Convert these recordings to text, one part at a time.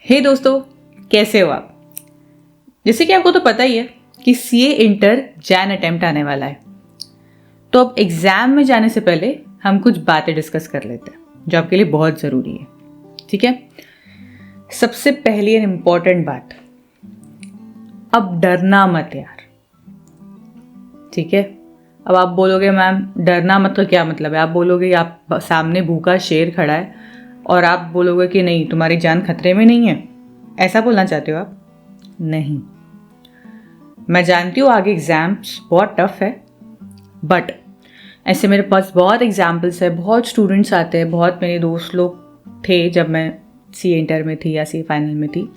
हे दोस्तों, कैसे हो आप। जैसे कि आपको तो पता ही है कि सीए इंटर जैन अटेम्प्ट आने वाला है। तो अब एग्जाम में जाने से पहले हम कुछ बातें डिस्कस कर लेते हैं जो आपके लिए बहुत ज़रूरी है। ठीक है, सबसे पहली एंड इम्पॉर्टेंट बात, अब डरना मत यार। ठीक है, अब आप बोलोगे मैम डरना मत, तो क्या मतलब है। आप बोलोगे आप सामने भूखा शेर खड़ा है और आप बोलोगे कि नहीं तुम्हारी जान खतरे में नहीं है, ऐसा बोलना चाहते हो आप? नहीं, मैं जानती हूँ आगे एग्जाम्स बहुत टफ है, बट ऐसे मेरे पास बहुत एग्जाम्पल्स है, बहुत स्टूडेंट्स आते हैं, बहुत मेरे दोस्त लोग थे जब मैं सी इंटर में थी या सी फाइनल में थी,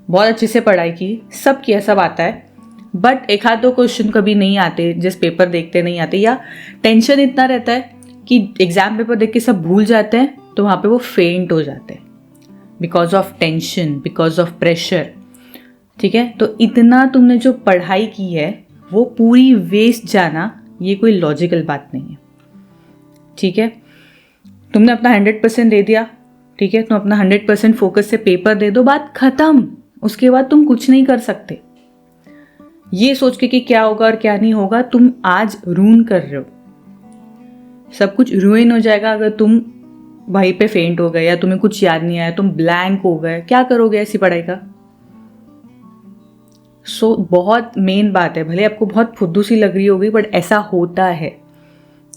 बहुत अच्छे से पढ़ाई की, सब किया, सब आता है, बट एक आध दो क्वेश्चन कभी नहीं आते, जिस पेपर देखते नहीं आते, या टेंशन इतना रहता है कि एग्जाम पेपर देख के सब भूल जाते हैं, तो वहाँ पे वो फेंट हो जाते हैं because of tension, because of pressure. ठीक है, तो इतना तुमने जो पढ़ाई की है वो पूरी वेस्ट जाना, ये कोई लॉजिकल बात नहीं है। ठीक है, तुमने अपना 100% दे दिया, ठीक है, तुम अपना 100% फोकस से पेपर दे दो, बात खत्म। उसके बाद तुम कुछ नहीं कर सकते। ये सोच के कि क्या होगा और क्या नहीं होगा, तुम आज रून कर रहे हो। सब कुछ रुइन हो जाएगा अगर तुम वहीं पे फेंट हो गए या तुम्हें कुछ याद नहीं आया, तुम ब्लैंक हो गए, क्या करोगे ऐसी पढ़ाई का। बहुत मेन बात है, भले आपको बहुत फुद्दू सी लग रही होगी, बट ऐसा होता है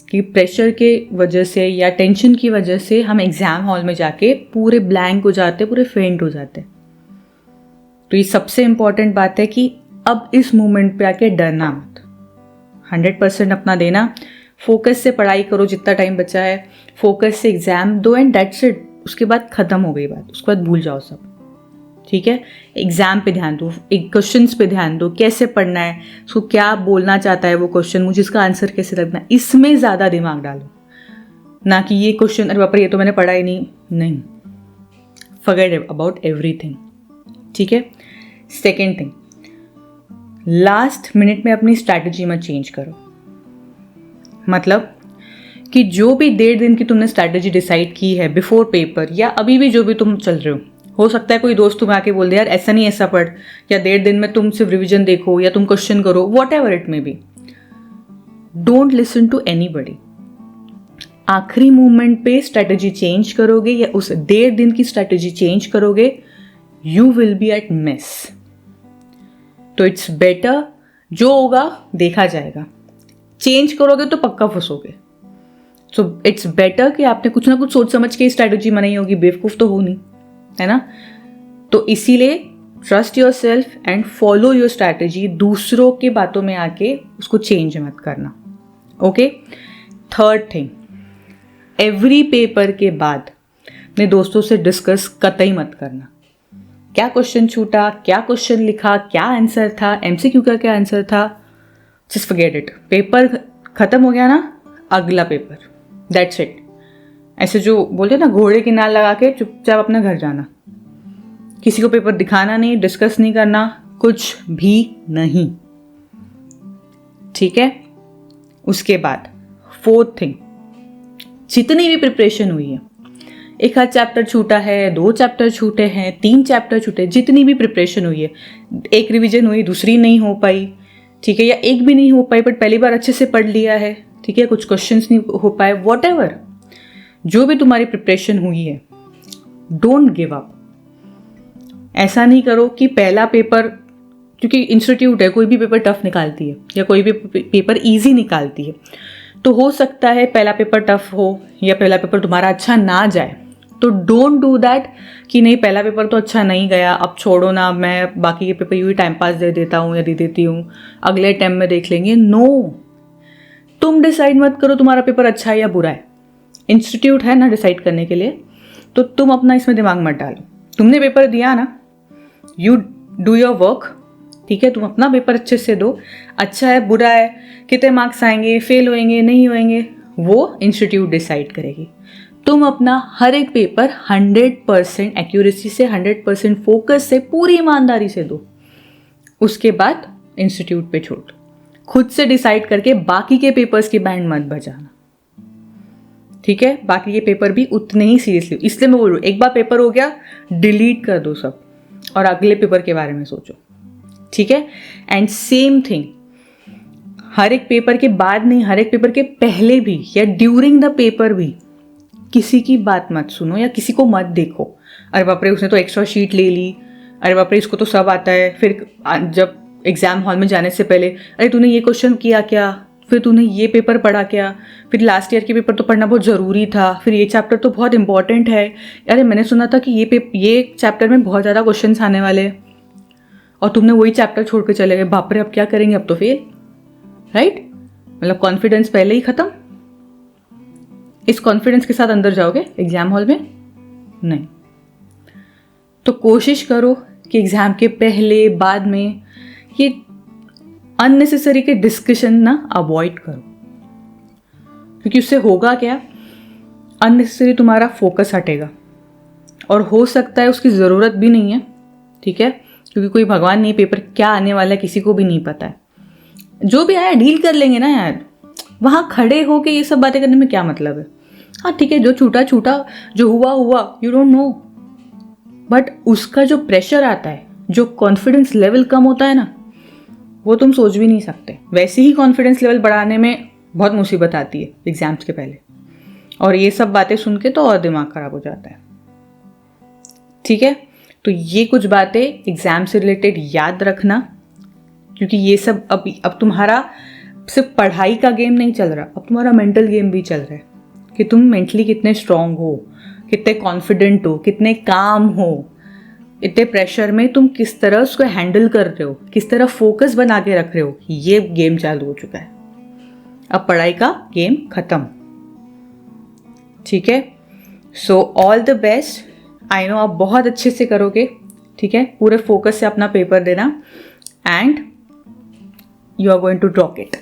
कि प्रेशर के वजह से या टेंशन की वजह से हम एग्जाम हॉल में जाके पूरे ब्लैंक हो जाते, पूरे फेंट हो जाते। तो ये सबसे इंपॉर्टेंट बात है कि अब इस मोमेंट पे आके डरना मत, 100% अपना देना, फोकस से पढ़ाई करो, जितना टाइम बचा है फोकस से एग्जाम दो एंड दैट्स इट। उसके बाद खत्म हो गई बात, उसके बाद भूल जाओ सब। ठीक है, एग्जाम पे ध्यान दो, एक क्वेश्चंस पे ध्यान दो, कैसे पढ़ना है, उसको क्या बोलना चाहता है वो क्वेश्चन, मुझे इसका आंसर कैसे लगना है, इसमें ज़्यादा दिमाग डालो, ना कि ये क्वेश्चन अरे बाप रे ये तो मैंने पढ़ा ही नहीं। Forget about everything. ठीक है, सेकेंड थिंग, लास्ट मिनट में अपनी स्ट्रैटेजी मत चेंज करो। मतलब कि जो भी 1.5 दिन की तुमने स्ट्रैटेजी डिसाइड की है बिफोर पेपर, या अभी भी जो भी तुम चल रहे हो सकता है कोई दोस्त तुम्हें आके बोल दे यार ऐसा नहीं ऐसा पढ़, या 1.5 दिन में तुम सिर्फ रिवीजन देखो या तुम क्वेश्चन करो, whatever it may be. Don't listen to anybody. आखिरी मोमेंट पे स्ट्रैटेजी चेंज करोगे या उस 1.5 दिन की स्ट्रैटेजी चेंज करोगे, you will be at miss. तो इट्स बेटर, जो होगा देखा जाएगा, चेंज करोगे तो पक्का फंसोगे। सो इट्स बेटर कि आपने कुछ ना कुछ सोच समझ के स्ट्रैटेजी बनाई होगी, बेवकूफ़ तो हो नहीं, है ना। तो इसीलिए trust your self and follow your strategy, दूसरों के बातों में आके उसको चेंज मत करना। Okay, third thing, every paper के बाद अपने दोस्तों से डिस्कस कतई मत करना, क्या क्वेश्चन छूटा, क्या क्वेश्चन लिखा, क्या आंसर था, एमसीक्यू का क्या आंसर था, जस्ट फॉरगेट इट। पेपर खत्म हो गया ना, अगला पेपर, दैट्स इट। ऐसे जो बोलते ना घोड़े की नाल लगा के चुपचाप अपना घर जाना, किसी को पेपर दिखाना नहीं, डिस्कस नहीं करना, कुछ भी नहीं। ठीक है, उसके बाद फोर्थ थिंग, जितनी भी प्रिपरेशन हुई है, एक आध चैप्टर छूटा है, 2 चैप्टर छूटे हैं, 3 चैप्टर छूटे, जितनी भी प्रिपरेशन हुई है, एक रिवीजन हुई दूसरी नहीं हो पाई, ठीक है, या एक भी नहीं हो पाई बट पहली बार अच्छे से पढ़ लिया है, ठीक है, कुछ क्वेश्चंस नहीं हो पाए, वॉट एवर, जो भी तुम्हारी प्रिपरेशन हुई है, डोंट गिव अप। ऐसा नहीं करो कि पहला पेपर, क्योंकि इंस्टीट्यूट है, कोई भी पेपर टफ निकालती है या कोई भी पेपर इजी निकालती है, तो हो सकता है पहला पेपर टफ हो या पहला पेपर तुम्हारा अच्छा ना जाए, तो डोंट डू दैट कि नहीं पहला पेपर तो अच्छा नहीं गया, अब छोड़ो ना, मैं बाकी के पेपर यूँ ही टाइम पास दे देता हूँ या दे देती हूँ, अगले टाइम में देख लेंगे। नो, तुम डिसाइड मत करो तुम्हारा पेपर अच्छा है या बुरा है, इंस्टीट्यूट है ना डिसाइड करने के लिए, तो तुम अपना इसमें दिमाग मत डालो। तुमने पेपर दिया ना, यू डू योर वर्क, ठीक है, तुम अपना पेपर अच्छे से दो, अच्छा है बुरा है, कितने मार्क्स आएंगे, फेल होएंगे नहीं होएंगे, वो इंस्टीट्यूट डिसाइड करेगी। तुम अपना हर एक पेपर 100% एक्यूरेसी से, 100% फोकस से, पूरी ईमानदारी से दो, उसके बाद इंस्टीट्यूट पे छोड़, खुद से डिसाइड करके बाकी के पेपर्स की बैंड मत बजाना। ठीक है, बाकी ये पेपर भी उतने ही सीरियसली, इसलिए मैं बोल रही हूँ एक बार पेपर हो गया डिलीट कर दो सब और अगले पेपर के बारे में सोचो, ठीक है। एंड सेम थिंग, हर एक पेपर के बाद नहीं, हर एक पेपर के पहले भी या ड्यूरिंग द पेपर भी किसी की बात मत सुनो या किसी को मत देखो। अरे बाप रे उसने तो एक्स्ट्रा शीट ले ली, अरे बाप रे इसको तो सब आता है। फिर जब एग्जाम हॉल में जाने से पहले, अरे तूने ये क्वेश्चन किया क्या, फिर तूने ये पेपर पढ़ा क्या, फिर लास्ट ईयर के पेपर तो पढ़ना बहुत ज़रूरी था, फिर ये चैप्टर तो बहुत इंपॉर्टेंट है, अरे मैंने सुना था कि ये चैप्टर में बहुत ज़्यादा क्वेश्चन आने वाले, और तुमने वही चैप्टर छोड़ के चले गए। बाप रे अब क्या करेंगे, अब तो फेल, राइट। मतलब कॉन्फिडेंस पहले ही ख़त्म। इस कॉन्फिडेंस के साथ अंदर जाओगे एग्जाम हॉल में? नहीं। तो कोशिश करो कि एग्ज़ाम के पहले बाद में ये अननेसेसरी के डिस्कशन ना अवॉइड करो, क्योंकि उससे होगा क्या, अननेसेसरी तुम्हारा फोकस हटेगा और हो सकता है उसकी ज़रूरत भी नहीं है, ठीक है, क्योंकि कोई भगवान नहीं, पेपर क्या आने वाला है किसी को भी नहीं पता है। जो भी आया डील कर लेंगे ना यार, वहाँ खड़े हो के ये सब बातें करने में क्या मतलब है। हाँ ठीक है, जो छूटा छूटा, जो हुआ हुआ, यू डोंट नो, बट उसका जो प्रेशर आता है, जो कॉन्फिडेंस लेवल कम होता है ना, वो तुम सोच भी नहीं सकते। वैसे ही कॉन्फिडेंस लेवल बढ़ाने में बहुत मुसीबत आती है एग्जाम्स के पहले, और ये सब बातें सुन के तो और दिमाग खराब हो जाता है, ठीक है। तो ये कुछ बातें एग्जाम से रिलेटेड याद रखना, क्योंकि ये सब अब तुम्हारा सिर्फ पढ़ाई का गेम नहीं चल रहा, अब तुम्हारा मेंटल गेम भी चल रहा है कि तुम मेंटली कितने स्ट्रांग हो, कितने कॉन्फिडेंट हो, कितने काम हो, इतने प्रेशर में तुम किस तरह उसको हैंडल कर रहे हो, किस तरह फोकस बना के रख रहे हो। ये गेम चालू हो चुका है, अब पढ़ाई का गेम खत्म, ठीक है। So all the best, I know आप बहुत अच्छे से करोगे, ठीक है। पूरे फोकस से अपना पेपर देना and you are going to rock it.